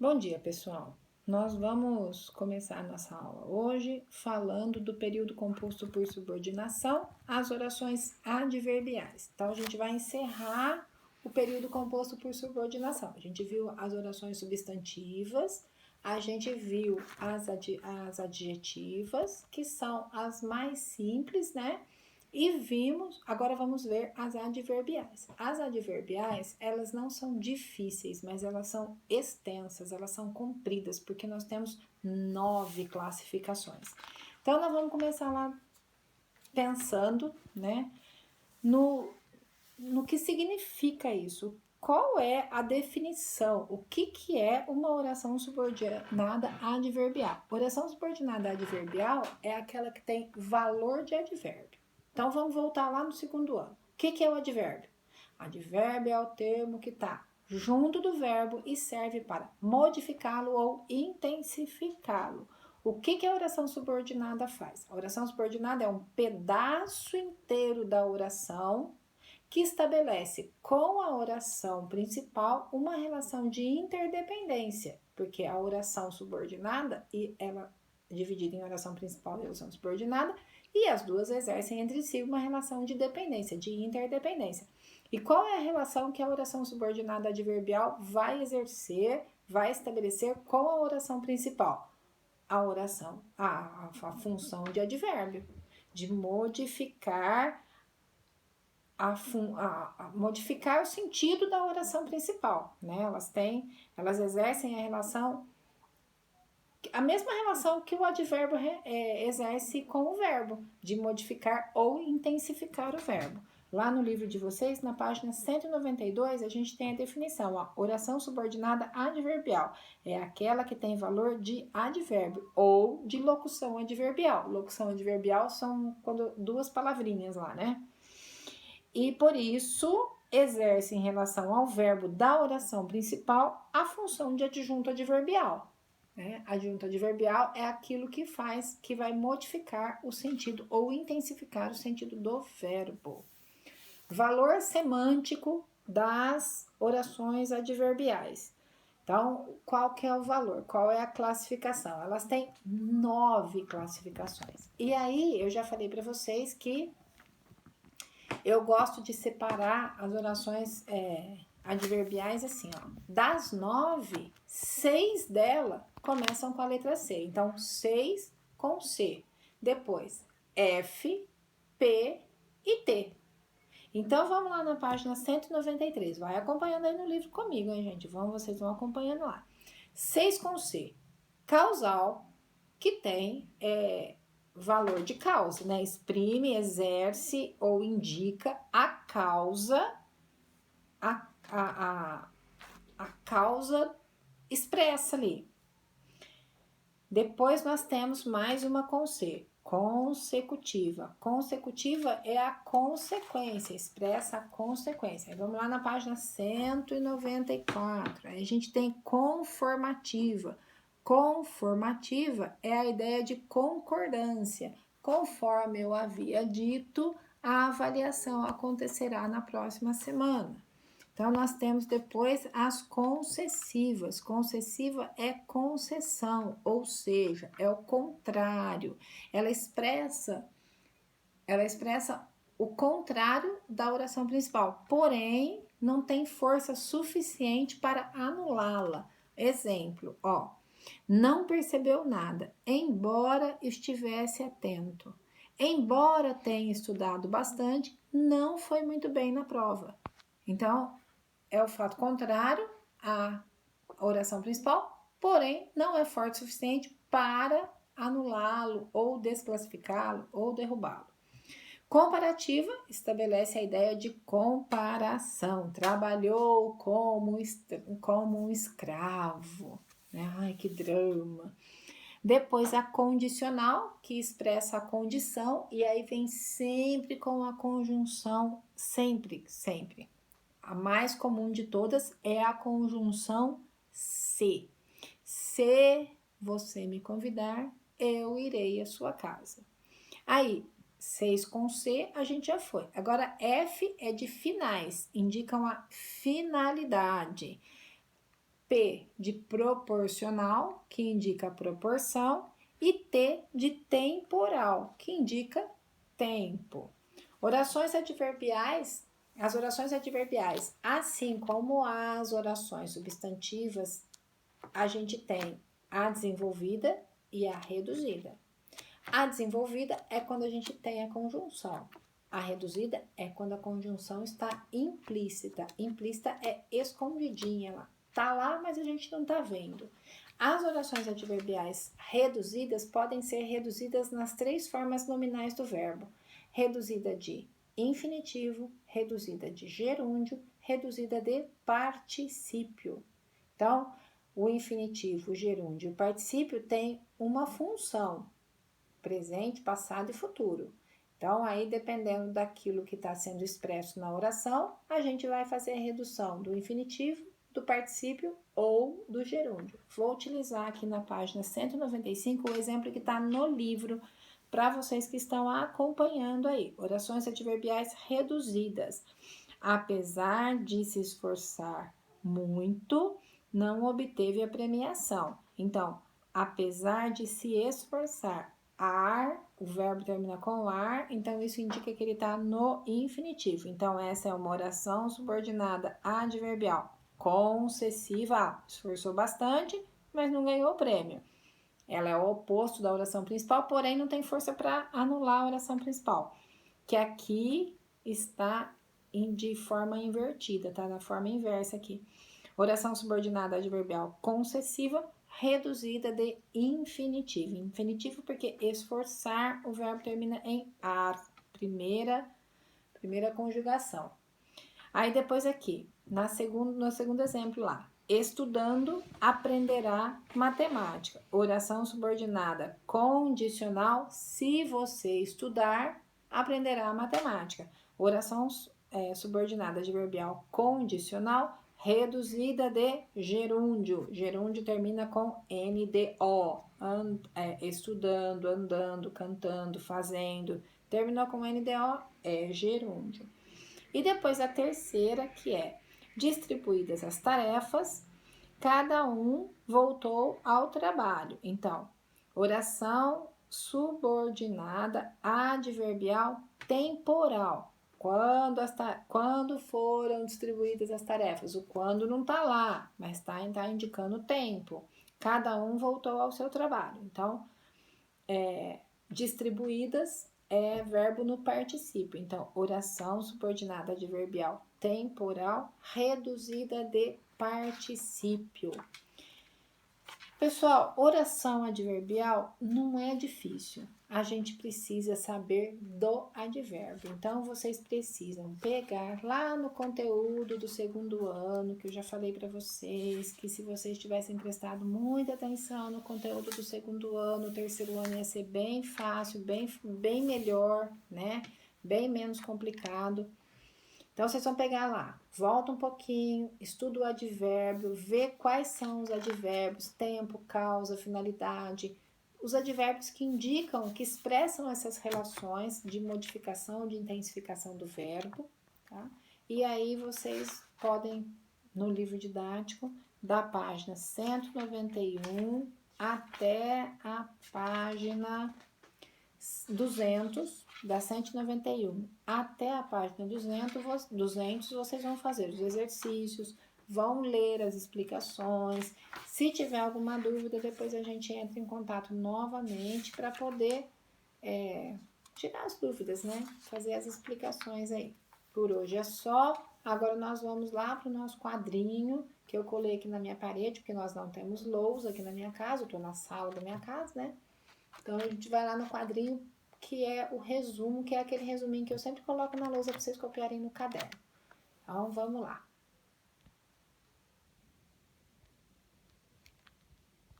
Bom dia, pessoal. Nós vamos começar a nossa aula hoje falando do período composto por subordinação, as orações adverbiais. Então, a gente vai encerrar o período composto por subordinação. A gente viu as orações substantivas, a gente viu as adjetivas, que são as mais simples, né? E vimos, agora vamos ver as adverbiais. As adverbiais, elas não são difíceis, mas elas são extensas, elas são compridas, porque nós temos 9 classificações. Então, nós vamos começar lá pensando, né, no que significa isso. Qual é a definição? O que é uma oração subordinada adverbial? Oração subordinada adverbial é aquela que tem valor de advérbio. Então, vamos voltar lá no segundo ano. O que é o advérbio? Advérbio é o termo que está junto do verbo e serve para modificá-lo ou intensificá-lo. O que a oração subordinada faz? A oração subordinada é um pedaço inteiro da oração que estabelece com a oração principal uma relação de interdependência, porque a oração subordinada, e ela é dividida em oração principal e oração subordinada, e as duas exercem entre si uma relação de dependência, de interdependência. E qual é a relação que a oração subordinada adverbial vai exercer, vai estabelecer com a oração principal? A oração, a função de advérbio, de modificar modificar o sentido da oração principal, né? Elas exercem a mesma relação que o advérbio exerce com o verbo, de modificar ou intensificar o verbo. Lá no livro de vocês, na página 192, a gente tem a definição, a oração subordinada adverbial. É aquela que tem valor de advérbio ou de locução adverbial. Locução adverbial são duas palavrinhas lá, né? E por isso exerce em relação ao verbo da oração principal a função de adjunto adverbial. Né? Adjunto adverbial é aquilo que faz, que vai modificar o sentido ou intensificar o sentido do verbo. Valor semântico das orações adverbiais. Então, qual que é o valor? Qual é a classificação? Elas têm 9 classificações. E aí, eu já falei para vocês que eu gosto de separar as orações adverbiais assim, ó. Das 9, 6 delas começam com a letra C. Então, 6 com C. Depois, F, P e T. Então, vamos lá na página 193. Vai acompanhando aí no livro comigo, hein, gente? Vocês vão acompanhando lá. 6 com C. Causal, que tem valor de causa, né? Exprime, exerce ou indica a causa, a causa expressa ali. Depois nós temos mais uma com C, consecutiva. Consecutiva é a consequência, expressa a consequência. Aí vamos lá na página 194. Aí a gente tem conformativa. Conformativa é a ideia de concordância. Conforme eu havia dito, a avaliação acontecerá na próxima semana. Então, nós temos depois as concessivas. Concessiva é concessão, ou seja, é o contrário. Ela expressa o contrário da oração principal, porém, não tem força suficiente para anulá-la. Exemplo, ó. Não percebeu nada, embora estivesse atento. Embora tenha estudado bastante, não foi muito bem na prova. Então, é o fato contrário à oração principal, porém, não é forte o suficiente para anulá-lo, ou desclassificá-lo, ou derrubá-lo. Comparativa estabelece a ideia de comparação. Trabalhou como um escravo. Ai, que drama. Depois a condicional, que expressa a condição, e aí vem sempre com a conjunção, sempre, sempre. A mais comum de todas é a conjunção se. Se você me convidar, eu irei à sua casa. Aí, 6 com C, a gente já foi. Agora, F é de finais, indicam a finalidade. P de proporcional, que indica proporção, e T de temporal, que indica tempo. Orações adverbiais, as orações adverbiais, assim como as orações substantivas, a gente tem a desenvolvida e a reduzida. A desenvolvida é quando a gente tem a conjunção. A reduzida é quando a conjunção está implícita. Implícita é escondidinha lá. Tá lá, mas a gente não tá vendo. As orações adverbiais reduzidas podem ser reduzidas nas 3 formas nominais do verbo. Reduzida de infinitivo, reduzida de gerúndio, reduzida de particípio. Então, o infinitivo, o gerúndio e o particípio têm uma função, presente, passado e futuro. Então, aí, dependendo daquilo que está sendo expresso na oração, a gente vai fazer a redução do infinitivo, do particípio ou do gerúndio. Vou utilizar aqui na página 195 o exemplo que está no livro para vocês que estão acompanhando aí. Orações adverbiais reduzidas. Apesar de se esforçar muito, não obteve a premiação. Então, apesar de se esforçar, o verbo termina com ar, então isso indica que ele está no infinitivo. Então, essa é uma oração subordinada adverbial concessiva. Esforçou bastante, mas não ganhou o prêmio. Ela é o oposto da oração principal, porém não tem força para anular a oração principal, que aqui está de forma invertida, tá? Na forma inversa aqui. Oração subordinada adverbial concessiva, reduzida de infinitivo. Infinitivo porque esforçar, o verbo termina em ar, primeira conjugação. Aí depois aqui, no segundo exemplo lá, estudando aprenderá matemática. Oração subordinada condicional, se você estudar, aprenderá matemática. Oração subordinada adverbial condicional, reduzida de gerúndio. Gerúndio termina com NDO. Estudando, andando, cantando, fazendo. Terminou com NDO, é gerúndio. E depois a terceira, que é distribuídas as tarefas, cada um voltou ao trabalho. Então, oração subordinada adverbial temporal. Quando foram distribuídas as tarefas? O quando não está lá, mas está indicando o tempo. Cada um voltou ao seu trabalho. Então, distribuídas é verbo no particípio. Então, oração subordinada adverbial temporal, reduzida de particípio. Pessoal, oração adverbial não é difícil. A gente precisa saber do advérbio. Então, vocês precisam pegar lá no conteúdo do 2º ano, que eu já falei para vocês, que se vocês tivessem prestado muita atenção no conteúdo do 2º ano, o 3º ano ia ser bem fácil, bem melhor, né? Bem menos complicado. Então, vocês vão pegar lá, volta um pouquinho, estuda o advérbio, vê quais são os advérbios, tempo, causa, finalidade, os advérbios que indicam, que expressam essas relações de modificação, de intensificação do verbo, tá? E aí vocês podem, no livro didático, da página 191 até a página 200, da 191 até a página 200 vocês vão fazer os exercícios, vão ler as explicações. Se tiver alguma dúvida, depois a gente entra em contato novamente para poder tirar as dúvidas, né? Fazer as explicações aí. Por hoje é só. Agora nós vamos lá para o nosso quadrinho, que eu colei aqui na minha parede, porque nós não temos lousa aqui na minha casa, eu estou na sala da minha casa, né? Então, a gente vai lá no quadrinho, que é o resumo, que é aquele resuminho que eu sempre coloco na lousa para vocês copiarem no caderno. Então, vamos lá.